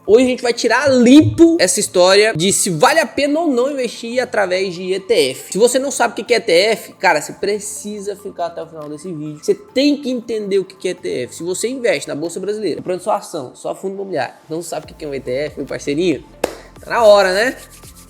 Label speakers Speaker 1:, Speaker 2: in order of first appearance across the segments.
Speaker 1: Hoje a gente vai tirar limpo essa história de se vale a pena ou não investir através de ETF. Se você não sabe o que é ETF, cara, você precisa ficar até o final desse vídeo. Você tem que entender o que é ETF. Se você investe na Bolsa Brasileira, comprando sua ação, só fundo imobiliário, não sabe o que é um ETF, meu parceirinho, tá na hora, né?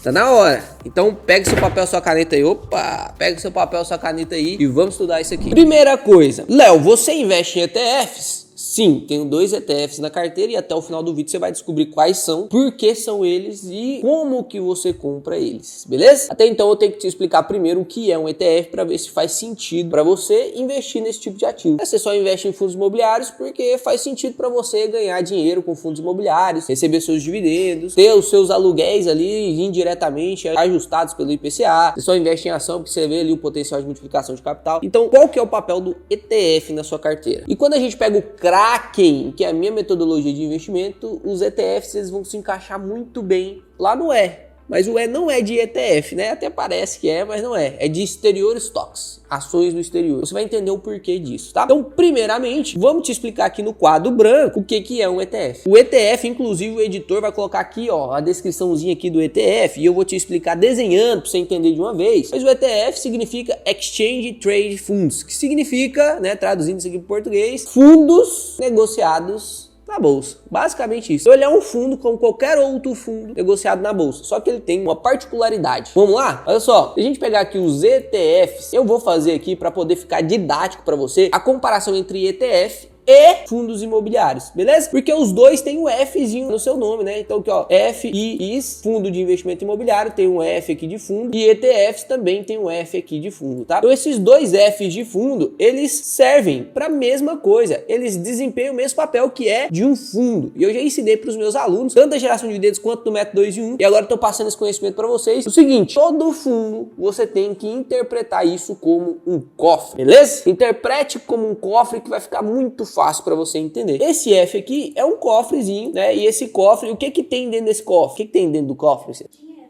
Speaker 1: Tá na hora. Então pega seu papel, sua caneta aí. Opa! Pega seu papel, sua caneta aí e vamos estudar isso aqui. Primeira coisa. Léo, você investe em ETFs? Sim, tenho 2 ETFs na carteira e até o final do vídeo você vai descobrir quais são, por que são eles e como que você compra eles, beleza? Até então eu tenho que te explicar primeiro o que é um ETF para ver se faz sentido para você investir nesse tipo de ativo. Você só investe em fundos imobiliários porque faz sentido para você ganhar dinheiro com fundos imobiliários, receber seus dividendos, ter os seus aluguéis ali indiretamente ajustados pelo IPCA. Você só investe em ação porque você vê ali o potencial de multiplicação de capital. Então, qual que é o papel do ETF na sua carteira? E quando a gente pega o Kraken, que é a minha metodologia de investimento, os ETFs eles vão se encaixar muito bem lá no E. Mas o E não é de ETF, né? Até parece que é, mas não é. É de exterior stocks, ações no exterior. Você vai entender o porquê disso, tá? Então, primeiramente, vamos te explicar aqui no quadro branco o que é um ETF. O ETF, inclusive, o editor vai colocar aqui, ó, a descriçãozinha aqui do ETF e eu vou te explicar desenhando para você entender de uma vez. Mas o ETF significa Exchange Trade Funds, que significa, né, traduzindo isso aqui para português, fundos negociados na bolsa, basicamente isso. Ele é um fundo como qualquer outro fundo negociado na bolsa, só que ele tem uma particularidade. Vamos lá? Olha só, se a gente pegar aqui os ETFs, eu vou fazer aqui para poder ficar didático para você a comparação entre ETF e fundos imobiliários, beleza? Porque os dois têm um Fzinho no seu nome, né? Então aqui, ó, FIs, fundo de investimento imobiliário, tem um F aqui de fundo, e ETFs também tem um F aqui de fundo, tá? Então esses dois Fs de fundo, eles servem para a mesma coisa, eles desempenham o mesmo papel que é de um fundo. E eu já ensinei para os meus alunos, tanto da geração de dividendos quanto do método 2 em 1, e agora eu tô passando esse conhecimento para vocês. O seguinte, todo fundo, você tem que interpretar isso como um cofre, beleza? Interprete como um cofre que vai ficar muito fácil para você entender. Esse F aqui é um cofrezinho, né? E esse cofre, o que que tem dentro desse cofre? O que tem dentro do cofre?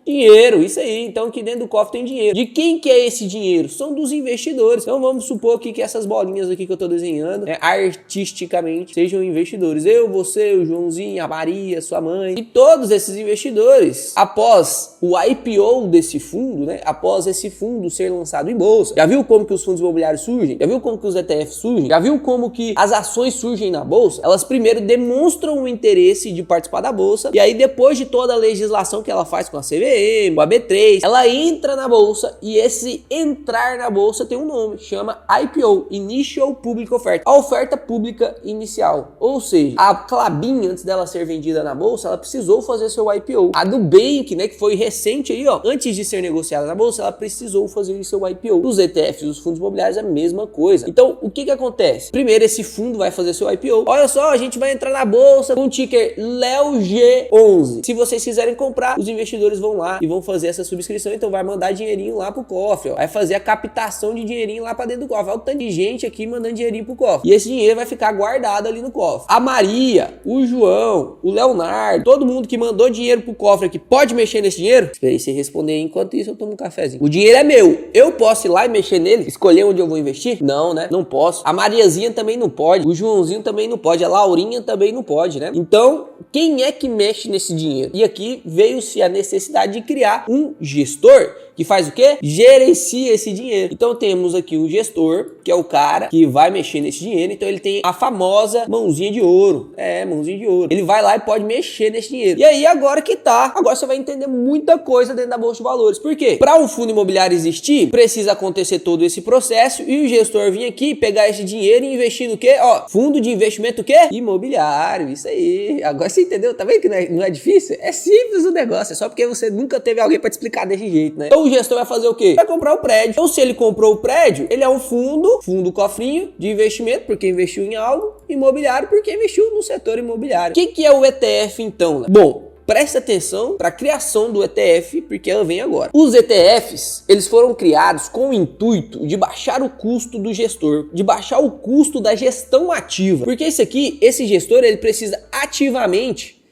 Speaker 1: Dinheiro, isso aí. Então aqui dentro do cofre tem dinheiro. De quem que é esse dinheiro? São dos investidores. Então vamos supor que essas bolinhas aqui que eu tô desenhando, artisticamente, sejam investidores. Eu, você, o Joãozinho, a Maria, sua mãe. E todos esses investidores, após o IPO desse fundo, né? Após esse fundo ser lançado em bolsa. Já viu como que os fundos imobiliários surgem? Já viu como que os ETFs surgem? Já viu como que as ações surgem na bolsa? Elas primeiro demonstram o interesse de participar da bolsa. E aí depois de toda a legislação que ela faz com a CVM, o AB3, ela entra na bolsa e esse entrar na bolsa tem um nome, chama IPO, Initial Public Offer, a oferta pública inicial. Ou seja, a Klabin, antes dela ser vendida na bolsa, ela precisou fazer seu IPO. A Nubank, né, que foi recente aí, ó, antes de ser negociada na bolsa, ela precisou fazer seu IPO. Os ETFs, os fundos imobiliários, é a mesma coisa. Então, o que acontece? Primeiro, esse fundo vai fazer seu IPO. Olha só, a gente vai entrar na bolsa com o ticker LEOG11. Se vocês quiserem comprar, os investidores vão lá e vão fazer essa subscrição, então vai mandar dinheirinho lá pro cofre, ó. Vai fazer a captação de dinheirinho lá pra dentro do cofre. Olha o tanto de gente aqui mandando dinheirinho pro cofre. E esse dinheiro vai ficar guardado ali no cofre. A Maria, o João, o Leonardo, todo mundo que mandou dinheiro pro cofre aqui, pode mexer nesse dinheiro? Esperei você responder aí, enquanto isso eu tomo um cafezinho. O dinheiro é meu. Eu posso ir lá e mexer nele? Escolher onde eu vou investir? Não, né? Não posso. A Mariazinha também não pode. O Joãozinho também não pode. A Laurinha também não pode, né? Então, quem é que mexe nesse dinheiro? E aqui veio-se a necessidade de criar um gestor que faz o quê? Gerencia esse dinheiro. Então temos aqui um gestor, que é o cara que vai mexer nesse dinheiro. Então ele tem a famosa mãozinha de ouro. Mãozinha de ouro. Ele vai lá e pode mexer nesse dinheiro. E aí agora que tá, agora você vai entender muita coisa dentro da bolsa de valores. Por quê? Para um fundo imobiliário existir, precisa acontecer todo esse processo e o gestor vir aqui pegar esse dinheiro e investir no quê? Ó, fundo de investimento o quê? Imobiliário. Isso aí. Agora você entendeu? Tá vendo que não é difícil? É simples o negócio. É só porque você nunca teve alguém para te explicar desse jeito, né? Então o gestor vai fazer o quê? Vai comprar o prédio. Então se ele comprou o prédio, ele é um fundo cofrinho de investimento, porque investiu em algo, imobiliário, porque investiu no setor imobiliário. O que é o ETF então? Bom, presta atenção para a criação do ETF, porque ela vem agora. Os ETFs, eles foram criados com o intuito de baixar o custo do gestor, de baixar o custo da gestão ativa. Porque esse gestor, ele precisa ativamente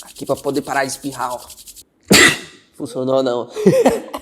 Speaker 1: aqui para poder parar de espirrar, ó. Funcionou não.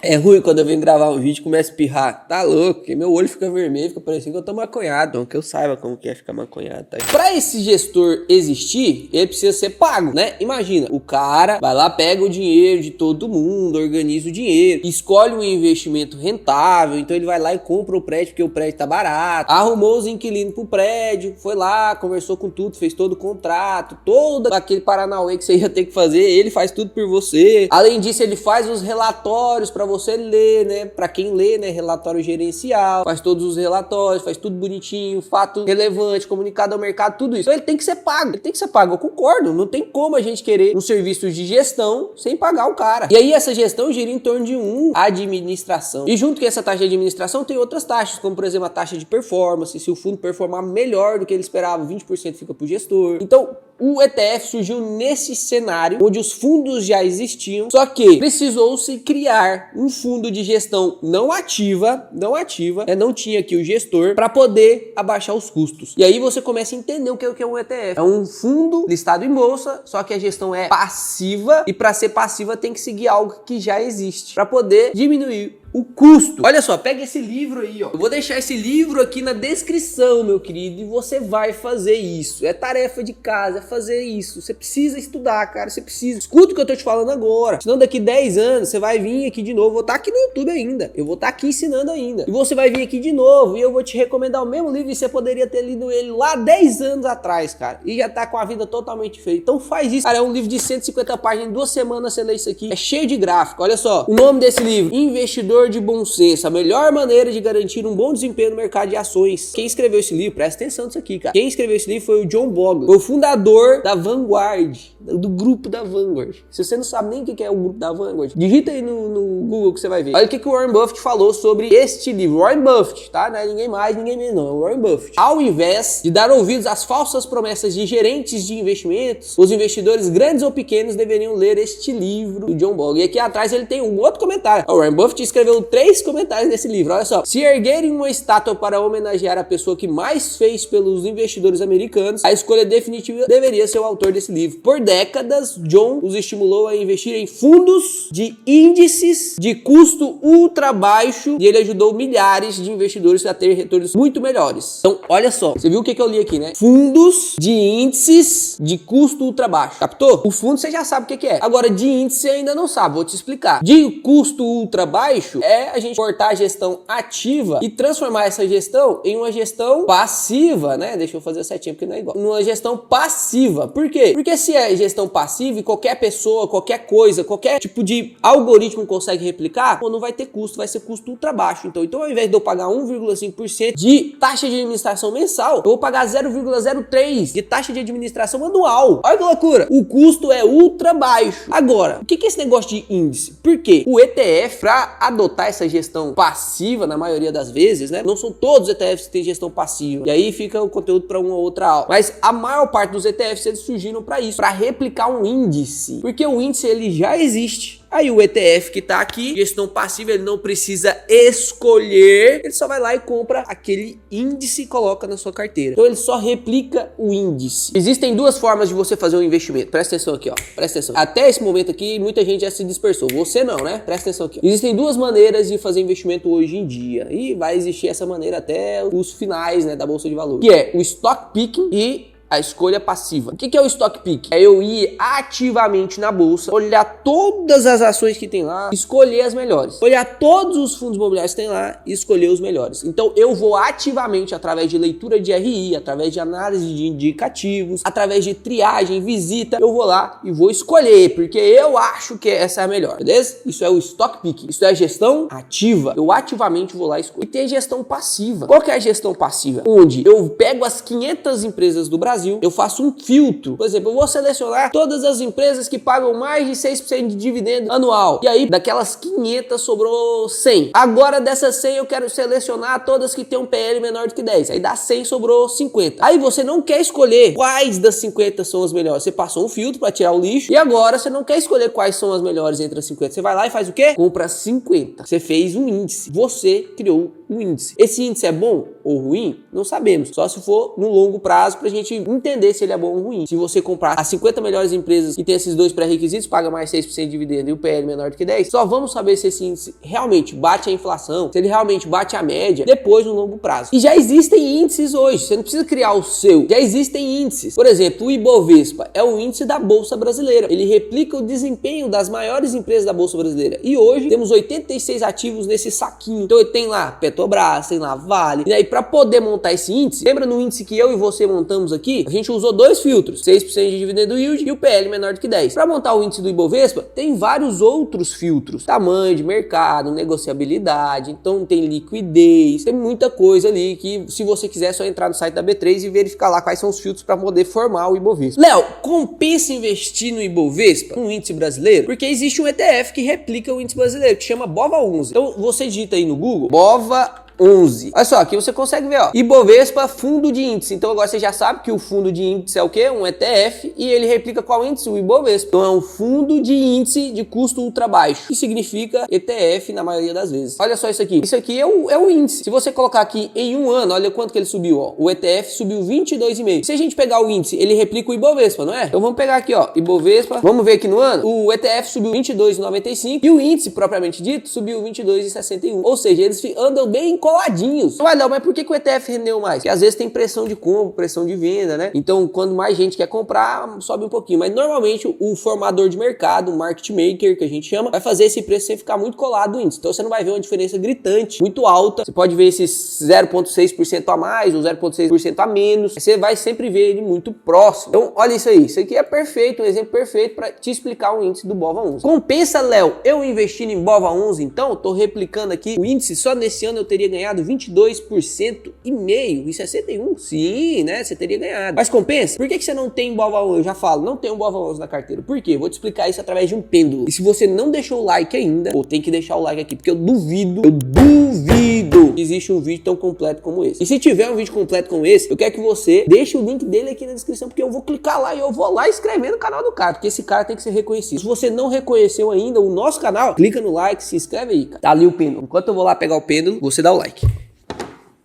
Speaker 1: É ruim quando eu venho gravar um vídeo e começo a espirrar. Tá louco, porque meu olho fica vermelho, fica parecendo que eu tô maconhado. Então que eu saiba como que é ficar maconhado, tá? Pra esse gestor existir, ele precisa ser pago, né? Imagina, o cara vai lá, pega o dinheiro de todo mundo, organiza o dinheiro, escolhe um investimento rentável, então ele vai lá e compra o prédio porque o prédio tá barato, arrumou os inquilinos pro prédio, foi lá, conversou com tudo, fez todo o contrato, todo aquele paranauê que você ia ter que fazer, ele faz tudo por você. Além disso, ele faz os relatórios pra você ler, né? Pra quem lê, né? Relatório gerencial, faz todos os relatórios, faz tudo bonitinho, fato relevante, comunicado ao mercado, tudo isso. Então ele tem que ser pago, ele tem que ser pago, eu concordo, não tem como a gente querer um serviço de gestão sem pagar o cara. E aí essa gestão gira em torno de administração. E junto com essa taxa de administração tem outras taxas, como por exemplo a taxa de performance, se o fundo performar melhor do que ele esperava, 20% fica pro gestor. Então o ETF surgiu nesse cenário onde os fundos já existiam, só que precisou-se criar um fundo de gestão não ativa, não tinha aqui o gestor para poder abaixar os custos. E aí você começa a entender o que é um ETF. É um fundo listado em bolsa, só que a gestão é passiva e para ser passiva tem que seguir algo que já existe para poder diminuir o custo. Olha só, pega esse livro aí, ó. Eu vou deixar esse livro aqui na descrição, meu querido, e você vai fazer isso. É tarefa de casa, é fazer isso. Você precisa estudar, cara, você precisa. Escuta o que eu tô te falando agora. Senão daqui 10 anos você vai vir aqui de novo. Eu vou estar aqui no YouTube ainda. Eu vou estar aqui ensinando ainda. E você vai vir aqui de novo e eu vou te recomendar o mesmo livro e você poderia ter lido ele lá 10 anos atrás, cara. E já tá com a vida totalmente diferente. Então faz isso. Cara, é um livro de 150 páginas. Em 2 semanas você lê isso aqui. É cheio de gráfico. Olha só. O nome desse livro: Investidor de Bom Senso, a melhor maneira de garantir um bom desempenho no mercado de ações. Quem escreveu esse livro, presta atenção nisso aqui, cara. Quem escreveu esse livro foi o John Bogle, o fundador da Vanguard, do grupo da Vanguard. Se você não sabe nem o que é o grupo da Vanguard, digita aí no Google que você vai ver. Olha o que o Warren Buffett falou sobre este livro. Warren Buffett, tá? Não é ninguém mais, ninguém menos, não. É o Warren Buffett. Ao invés de dar ouvidos às falsas promessas de gerentes de investimentos, os investidores grandes ou pequenos deveriam ler este livro do John Bogle. E aqui atrás ele tem um outro comentário. O Warren Buffett escreveu 3 comentários nesse livro. Olha só. Se erguerem uma estátua para homenagear a pessoa que mais fez pelos investidores americanos, a escolha definitiva deveria ser o autor desse livro. Por décadas, John os estimulou a investir em fundos de índices de custo ultra baixo e ele ajudou milhares de investidores a ter retornos muito melhores. Então, olha só. Você viu o que eu li aqui, né? Fundos de índices de custo ultra baixo. Captou? O fundo você já sabe o que é. Agora, de índice você ainda não sabe. Vou te explicar. De custo ultra baixo é a gente cortar a gestão ativa e transformar essa gestão em uma gestão passiva, né? Deixa eu fazer certinho porque não é igual. Numa gestão passiva. Por quê? Porque se é gestão passiva e qualquer pessoa, qualquer coisa, qualquer tipo de algoritmo consegue replicar, pô, não vai ter custo, vai ser custo ultra baixo. Então ao invés de eu pagar 1,5% de taxa de administração mensal, eu vou pagar 0,03% de taxa de administração anual. Olha que loucura. O custo é ultra baixo. Agora, o que é esse negócio de índice? Por quê? O ETF, para adotar essa gestão passiva, na maioria das vezes, né? Não são todos os ETFs que têm gestão passiva. E aí fica o conteúdo para uma outra aula. Mas a maior parte dos ETFs, eles surgiram para isso, para replicar um índice. Porque o índice, ele já existe. Aí o ETF que tá aqui, gestão passiva, ele não precisa escolher, ele só vai lá e compra aquele índice e coloca na sua carteira. Então ele só replica o índice. Existem 2 formas de você fazer um investimento. Presta atenção aqui, ó. Presta atenção. Até esse momento aqui, muita gente já se dispersou. Você não, né? Presta atenção aqui, ó. Existem 2 maneiras de fazer investimento hoje em dia. E vai existir essa maneira até os finais, né, da Bolsa de Valores. Que é o stock picking e a escolha passiva. O que é o stock pick? É eu ir ativamente na bolsa, olhar todas as ações que tem lá, escolher as melhores. Olhar todos os fundos imobiliários que tem lá e escolher os melhores. Então eu vou ativamente, através de leitura de RI, através de análise de indicativos, através de triagem, visita, eu vou lá e vou escolher, porque eu acho que essa é a melhor, beleza? Isso é o stock pick. Isso é a gestão ativa. Eu ativamente vou lá e escolho. E tem a gestão passiva. Qual que é a gestão passiva? Onde eu pego as 500 empresas do Brasil, eu faço um filtro. Por exemplo, eu vou selecionar todas as empresas que pagam mais de 6% de dividendo anual. E aí, daquelas 500 sobrou 100. Agora dessas 100 eu quero selecionar todas que tem um PL menor do que 10. Aí dá 100, sobrou 50. Aí você não quer escolher quais das 50 são as melhores. Você passou um filtro para tirar o lixo e agora você não quer escolher quais são as melhores entre as 50. Você vai lá e faz o quê? Compra 50. Você fez um índice. Você criou o índice. Esse índice é bom ou ruim? Não sabemos. Só se for no longo prazo pra gente entender se ele é bom ou ruim. Se você comprar as 50 melhores empresas que tem esses dois pré-requisitos, paga mais 6% de dividendo e o PL menor do que 10, só vamos saber se esse índice realmente bate a inflação, se ele realmente bate a média, depois no longo prazo. E já existem índices hoje, você não precisa criar o seu. Já existem índices. Por exemplo, o Ibovespa é o índice da Bolsa Brasileira. Ele replica o desempenho das maiores empresas da Bolsa Brasileira. E hoje temos 86 ativos nesse saquinho. Então tem lá Petrobras, tem lá Vale. E aí para poder montar esse índice, lembra no índice que eu e você montamos aqui? A gente usou dois filtros, 6% de dividendo yield e o PL menor do que 10. Para montar o índice do Ibovespa, tem vários outros filtros. Tamanho de mercado, negociabilidade, então tem liquidez, tem muita coisa ali que se você quiser é só entrar no site da B3 e verificar lá quais são os filtros para poder formar o Ibovespa. Léo, compensa investir no Ibovespa, no índice brasileiro? Porque existe um ETF que replica o índice brasileiro, que chama BOVA11. Então você digita aí no Google, BOVA11. Olha só, aqui você consegue ver, ó, Ibovespa fundo de índice. Então agora você já sabe que o fundo de índice é o quê? Um ETF e ele replica qual índice? O Ibovespa. Então é um fundo de índice de custo ultra baixo, que significa ETF na maioria das vezes. Olha só isso aqui. Isso aqui é o índice. Se você colocar aqui em um ano, olha quanto que ele subiu, ó. O ETF subiu 22,5. Se a gente pegar o índice, ele replica o Ibovespa, não é? Então vamos pegar aqui, ó, Ibovespa. Vamos ver aqui no ano. O ETF subiu 22,95 e o índice propriamente dito subiu 22,61. Ou seja, eles andam bem coladinhos. Ué, Léo, mas por que o ETF rendeu mais? Porque às vezes tem pressão de compra, pressão de venda, né? Então, quando mais gente quer comprar, sobe um pouquinho. Mas normalmente o formador de mercado, o market maker, que a gente chama, vai fazer esse preço sem ficar muito colado no índice. Então, você não vai ver uma diferença gritante, muito alta. Você pode ver esses 0,6% a mais ou 0,6% a menos. Você vai sempre ver ele muito próximo. Então, olha isso aí. Isso aqui é perfeito, um exemplo perfeito para te explicar o índice do BOVA11. Compensa, Léo, eu investindo em BOVA11, então? Tô replicando aqui o índice. Só nesse ano eu teria ganhado 22% e meio, e 61%, sim, né, você teria ganhado. Mas compensa? Por que você não tem BOVA11? Eu já falo, não tem um BOVA11 na carteira. Por quê? Vou te explicar isso através de um pêndulo. E se você não deixou o like ainda, pô, tem que deixar o like aqui, porque eu duvido que existe um vídeo tão completo como esse. E se tiver um vídeo completo como esse, eu quero que você deixe o link dele aqui na descrição, porque eu vou clicar lá e eu vou lá escrever no canal do cara, porque esse cara tem que ser reconhecido. Se você não reconheceu ainda o nosso canal, clica no like, se inscreve aí, cara. Tá ali o pêndulo. Enquanto eu vou lá pegar o pêndulo, você dá o like.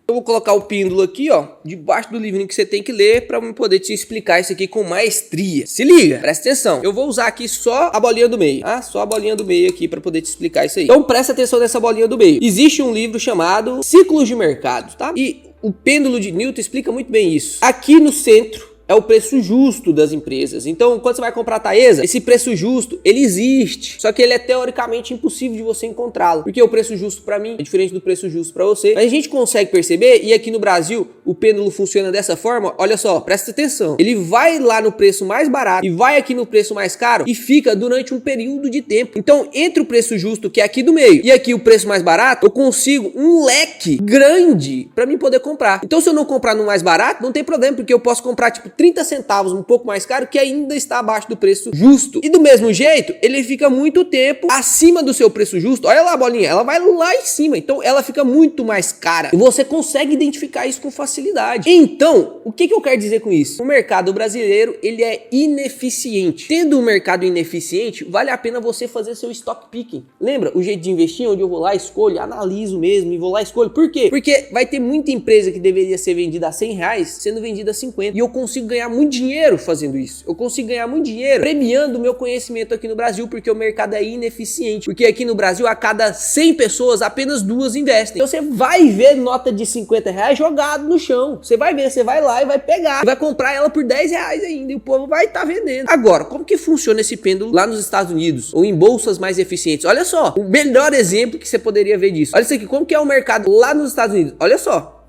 Speaker 1: Eu vou colocar o pêndulo aqui, ó, debaixo do livrinho que você tem que ler para eu poder te explicar isso aqui com maestria. Se liga, presta atenção. Eu vou usar aqui só a bolinha do meio, tá? Só a bolinha do meio aqui para poder te explicar isso aí. Então presta atenção nessa bolinha do meio. Existe um livro chamado Ciclos de Mercado, tá? E o pêndulo de Newton explica muito bem isso. Aqui no centro é o preço justo das empresas. Então, quando você vai comprar a Taesa, esse preço justo, ele existe. Só que ele é teoricamente impossível de você encontrá-lo. Porque o preço justo para mim é diferente do preço justo para você. Mas a gente consegue perceber, e aqui no Brasil, o pêndulo funciona dessa forma. Olha só, presta atenção. Ele vai lá no preço mais barato e vai aqui no preço mais caro e fica durante um período de tempo. Então, entre o preço justo, que é aqui do meio, e aqui o preço mais barato, eu consigo um leque grande para mim poder comprar. Então, se eu não comprar no mais barato, não tem problema, porque eu posso comprar, tipo, 30 centavos um pouco mais caro, que ainda está abaixo do preço justo. E do mesmo jeito, ele fica muito tempo acima do seu preço justo. Olha lá a bolinha, ela vai lá em cima, então ela fica muito mais cara. E você consegue identificar isso com facilidade. Então, o que eu quero dizer com isso? O mercado brasileiro, ele é ineficiente. Tendo um mercado ineficiente, vale a pena você fazer seu stock picking. Lembra o jeito de investir, onde eu vou lá, escolho, analiso mesmo, e vou lá, escolho. Por quê? Porque vai ter muita empresa que deveria ser vendida a R$100, sendo vendida a 50. E eu consigo ganhar muito dinheiro fazendo isso. Eu consigo ganhar muito dinheiro premiando o meu conhecimento aqui no Brasil, porque o mercado é ineficiente. Porque aqui no Brasil, a cada 100 pessoas, apenas 2 investem. Então você vai ver nota de R$50 jogado no chão. Você vai ver, você vai lá e vai pegar. Vai comprar ela por R$10 ainda e o povo vai estar vendendo. Agora, como que funciona esse pêndulo lá nos Estados Unidos ou em bolsas mais eficientes? Olha só, o melhor exemplo que você poderia ver disso. Olha isso aqui, como que é o mercado lá nos Estados Unidos? Olha só.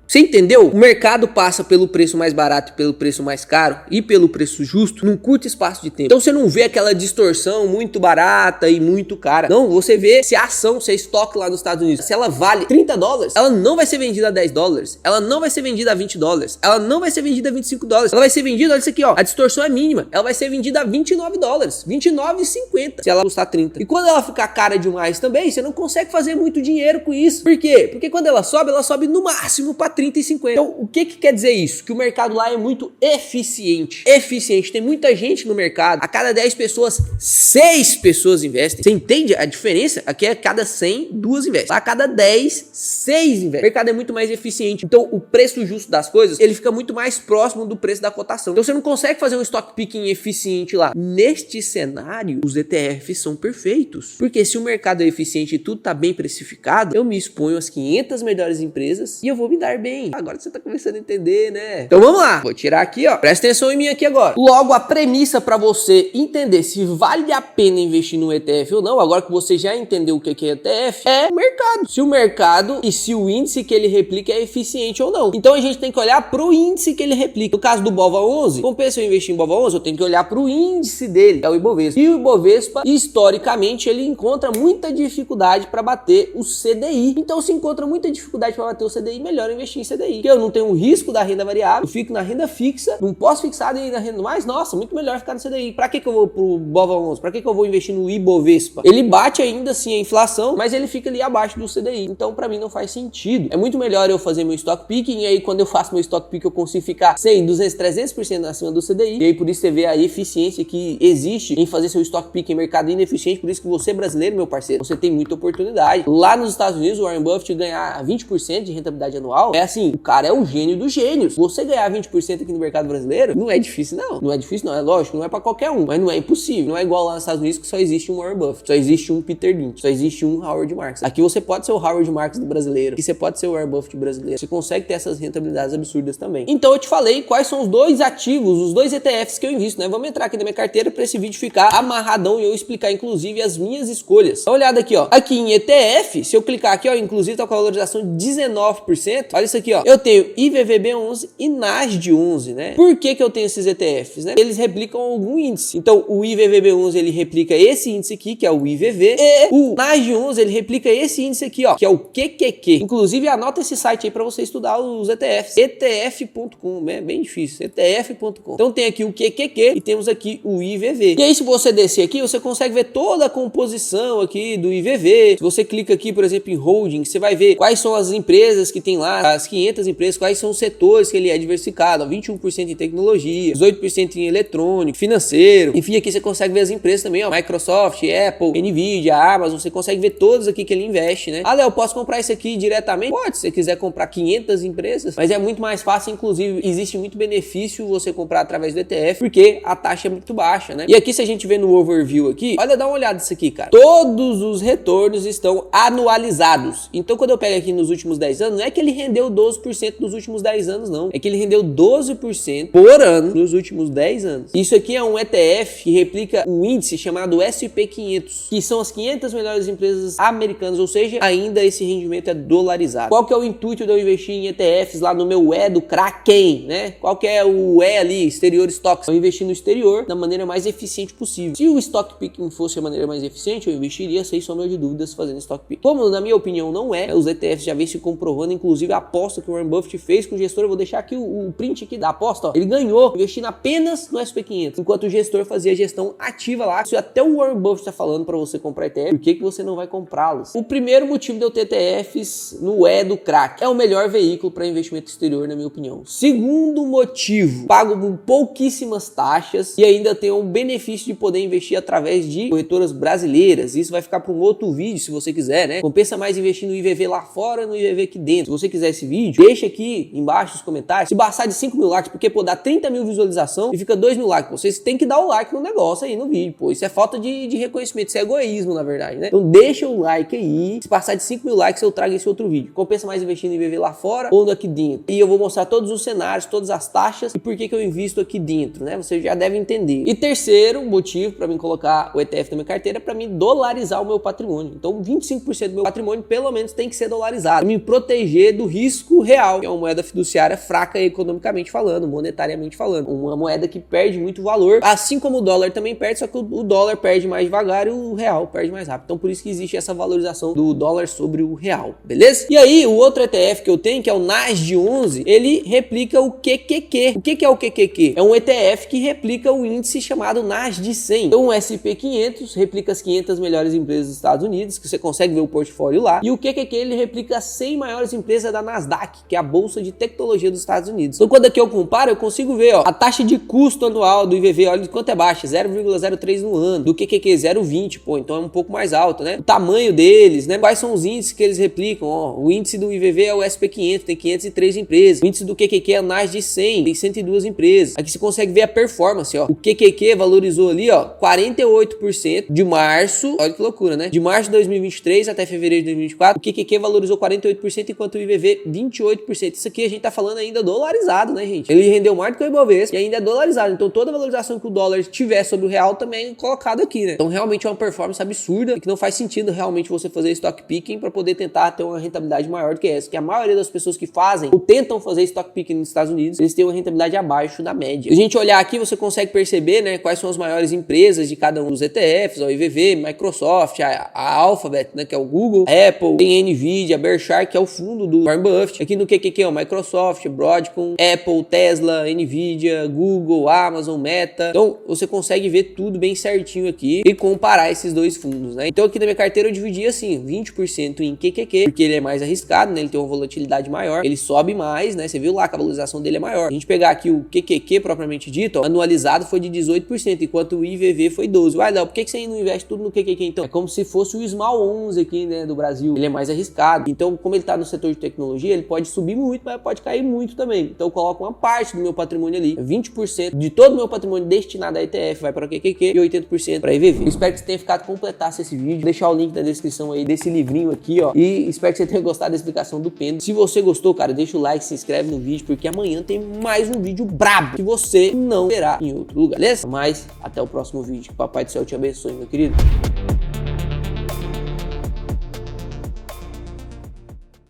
Speaker 1: Você entendeu? O mercado passa pelo preço mais barato, pelo preço mais caro e pelo preço justo num curto espaço de tempo. Então você não vê aquela distorção muito barata e muito cara. Não, você vê se a ação, se a estoque lá nos Estados Unidos, se ela vale $30, ela não vai ser vendida a $10. Ela não vai ser vendida a $20. Ela não vai ser vendida a $25. Ela vai ser vendida, olha isso aqui, ó. A distorção é mínima. Ela vai ser vendida a $29. $29,50 se ela custar 30. E quando ela ficar cara demais também, você não consegue fazer muito dinheiro com isso. Por quê? Porque quando ela sobe no máximo para 30 e 50. Então, o que quer dizer isso? Que o mercado lá é muito eficiente. Eficiente. Tem muita gente no mercado. A cada 10 pessoas, 6 pessoas investem. Você entende a diferença? Aqui é a cada 100, 2 investem. A cada 10, 6 investem. O mercado é muito mais eficiente. Então, o preço justo das coisas, ele fica muito mais próximo do preço da cotação. Então, você não consegue fazer um stock picking eficiente lá. Neste cenário, os ETFs são perfeitos. Porque se o mercado é eficiente e tudo tá bem precificado, eu me exponho às 500 melhores empresas e eu vou me dar bem. Agora você tá começando a entender, né? Então vamos lá. Vou tirar aqui, ó. Presta atenção em mim aqui agora. Logo, a premissa para você entender se vale a pena investir no ETF ou não, agora que você já entendeu o que é ETF, é o mercado. Se o mercado e se o índice que ele replica é eficiente ou não. Então a gente tem que olhar pro índice que ele replica. No caso do BOVA11, compensa eu investir em BOVA11, eu tenho que olhar pro índice dele, que é o Ibovespa. E o Ibovespa, historicamente, ele encontra muita dificuldade para bater o CDI. Então, se encontra muita dificuldade para bater o CDI, melhor investir em CDI. Porque eu não tenho o risco da renda variável, eu fico na renda fixa, não posso fixar e na renda mais, nossa, muito melhor ficar no CDI. Para que eu vou pro BOVA11? Para que eu vou investir no Ibovespa? Ele bate ainda assim a inflação, mas ele fica ali abaixo do CDI. Então, para mim, não faz sentido. É muito melhor eu fazer meu stock picking, e aí quando eu faço meu stock picking, eu consigo ficar 100, 200, 300% acima do CDI. E aí, por isso, você vê a eficiência que existe em fazer seu stock picking em mercado ineficiente. Por isso que você, brasileiro, meu parceiro, você tem muita oportunidade. Lá nos Estados Unidos, o Warren Buffett ganhar 20% de rentabilidade anual, é assim, o cara é um gênio dos gênios. Você ganhar 20% aqui no mercado brasileiro, não é difícil, não. Não é difícil, não. É lógico, não é pra qualquer um, mas não é impossível. Não é igual lá nos Estados Unidos que só existe um Warren Buffett, só existe um Peter Lynch, só existe um Howard Marks. Aqui você pode ser o Howard Marks do brasileiro, aqui você pode ser o Warren Buffett brasileiro. Você consegue ter essas rentabilidades absurdas também. Então eu te falei quais são os dois ativos, os dois ETFs que eu invisto, né? Vamos entrar aqui na minha carteira para esse vídeo ficar amarradão e eu explicar, inclusive, as minhas escolhas. Dá uma olhada aqui, ó. Aqui em ETF, se eu clicar aqui, ó, inclusive tá com a valorização de 19%. Olha isso aqui, ó. Eu tenho IVVB11 e NASD11, né? Por que eu tenho esses ETFs, né? Eles replicam algum índice. Então, o IVVB11, ele replica esse índice aqui, que é o IVV, e o NASD11, ele replica esse índice aqui, ó, que é o QQQ. Inclusive, anota esse site aí para você estudar os ETFs. ETF.com, é bem difícil. ETF.com. Então, tem aqui o QQQ e temos aqui o IVV. E aí, se você descer aqui, você consegue ver toda a composição aqui do IVV. Se você clica aqui, por exemplo, em holding, você vai ver quais são as empresas que tem lá, as 500 empresas, quais são os setores que ele é diversificado, ó, 21% em tecnologia, 18% em eletrônico, financeiro. Enfim, aqui você consegue ver as empresas também, ó, Microsoft, Apple, Nvidia, Amazon, você consegue ver todas aqui que ele investe, né? Ah, Léo, posso comprar isso aqui diretamente? Pode, se você quiser comprar 500 empresas, mas é muito mais fácil, inclusive, existe muito benefício você comprar através do ETF, porque a taxa é muito baixa, né? E aqui, se a gente vê no overview aqui, olha, dá uma olhada nisso aqui, cara. Todos os retornos estão anualizados. Então, quando eu pego aqui nos últimos 10 anos, não é que ele rendeu 12% nos últimos 10 anos, não. É que ele rendeu 12% por ano nos últimos 10 anos. Isso aqui é um ETF que replica um índice chamado SP500, que são as 500 melhores empresas americanas, ou seja, ainda esse rendimento é dolarizado. Qual que é o intuito de eu investir em ETFs lá no meu E do Kraken, né? Qual que é o E ali, exterior stocks? Eu investir no exterior da maneira mais eficiente possível. Se o stock picking fosse a maneira mais eficiente, eu investiria, sem sombra de dúvidas, fazendo stock picking. Como, na minha opinião, não é, os ETFs já vem se comprovando, inclusive a aposta que o Warren Buffett fez com o gestor, eu vou deixar aqui o print aqui da aposta, ó. Ele ganhou investindo apenas no SP500, enquanto o gestor fazia gestão ativa lá. Se até o Warren Buffett está falando para você comprar ETF, por que você não vai comprá-los? O primeiro motivo de eu ter ETFs no E do Kraken é o melhor veículo para investimento exterior, na minha opinião. Segundo motivo, pago pouquíssimas taxas e ainda tenho o benefício de poder investir através de corretoras brasileiras. Isso vai ficar para um outro vídeo, se você quiser, né? Compensa mais investir no IVV lá fora, no IVV aqui dentro. Se você quiser esse vídeo, deixa aqui embaixo nos comentários. Se passar de 5 mil likes, porque, pô, dá 30 mil visualização e fica 2 mil likes. Vocês têm que dar o like no negócio aí, no vídeo, pô. Isso é falta de reconhecimento, isso é egoísmo, na verdade, né? Então deixa o like aí. Se passar de 5 mil likes, eu trago esse outro vídeo. Compensa mais investir no IVV lá fora ou no aqui dentro. E eu vou mostrar todos os cenários, todas as taxas e por que eu invisto aqui dentro, né? Você já deve entender. E terceiro motivo para mim colocar o ETF na minha carteira é para mim dolarizar o meu patrimônio. Então 25% do meu patrimônio pelo menos tem que ser dolarizado, para me proteger do risco real, que é uma moeda fiduciária fraca economicamente falando, monetariamente falando, uma moeda que perde muito valor, assim como o dólar também perde, só que o dólar perde mais devagar e o real perde mais rápido. Então por isso que existe essa valorização do dólar sobre o real, beleza? E aí o outro ETF que eu tenho, que é o NASD11, ele replica o QQQ. O que é o QQQ? É um ETF que replica o índice chamado NASD100. Então o SP500 replica as 500 melhores empresas dos Estados Unidos, que você consegue ver o portfólio lá, e o QQQ ele replica as 100 maiores empresas da Nasdaq. Nasdaq, que é a bolsa de tecnologia dos Estados Unidos. Então quando aqui eu comparo, eu consigo ver, ó, a taxa de custo anual do IVV, olha quanto é baixa, 0,03 no ano, do QQQ 0,20, pô, então é um pouco mais alto, né? O tamanho deles, né? Quais são os índices que eles replicam, ó, o índice do IVV é o SP500, tem 503 empresas, o índice do QQQ é o Nasdaq 100, tem 102 empresas. Aqui você consegue ver a performance, ó, o QQQ valorizou ali, ó, 48% de março, olha que loucura, né? De março de 2023 até fevereiro de 2024, o QQQ valorizou 48%, enquanto o IVV 28%. Isso aqui a gente tá falando ainda dolarizado, né, gente? Ele rendeu mais do que o Ibovespa e ainda é dolarizado. Então toda a valorização que o dólar tiver sobre o real também é colocado aqui, né? Então realmente é uma performance absurda e que não faz sentido realmente você fazer stock picking para poder tentar ter uma rentabilidade maior do que essa. Porque a maioria das pessoas que fazem ou tentam fazer stock picking nos Estados Unidos, eles têm uma rentabilidade abaixo da média. Se a gente olhar aqui, você consegue perceber, né, quais são as maiores empresas de cada um dos ETFs, o IVV, Microsoft, a Alphabet, né, que é o Google, Apple, tem Nvidia, Berkshire, que é o fundo do Warren Buffett. Aqui no QQQ, ó, Microsoft, Broadcom, Apple, Tesla, Nvidia, Google, Amazon, Meta. Então você consegue ver tudo bem certinho aqui e comparar esses dois fundos, né? Então aqui na minha carteira eu dividi assim, 20% em QQQ, porque ele é mais arriscado, né? Ele tem uma volatilidade maior, ele sobe mais, né? Você viu lá que a valorização dele é maior. A gente pegar aqui o QQQ propriamente dito, ó, anualizado foi de 18%, enquanto o IVV foi 12%. Uai, Léo, por que você não investe tudo no QQQ então? É como se fosse o Small 11 aqui, né, do Brasil. Ele é mais arriscado. Então, como ele tá no setor de tecnologia, ele pode subir muito, mas pode cair muito também. Então, eu coloco uma parte do meu patrimônio ali, 20% de todo o meu patrimônio destinado a ETF vai para o QQQ e 80% para IVV. Eu espero que você tenha ficado completasse esse vídeo. Vou deixar o link na descrição aí desse livrinho aqui, ó. E espero que você tenha gostado da explicação do pêndulo. Se você gostou, cara, deixa o like, se inscreve no vídeo, porque amanhã tem mais um vídeo brabo que você não verá em outro lugar, beleza? Mas até o próximo vídeo. Que o Papai do Céu te abençoe, meu querido.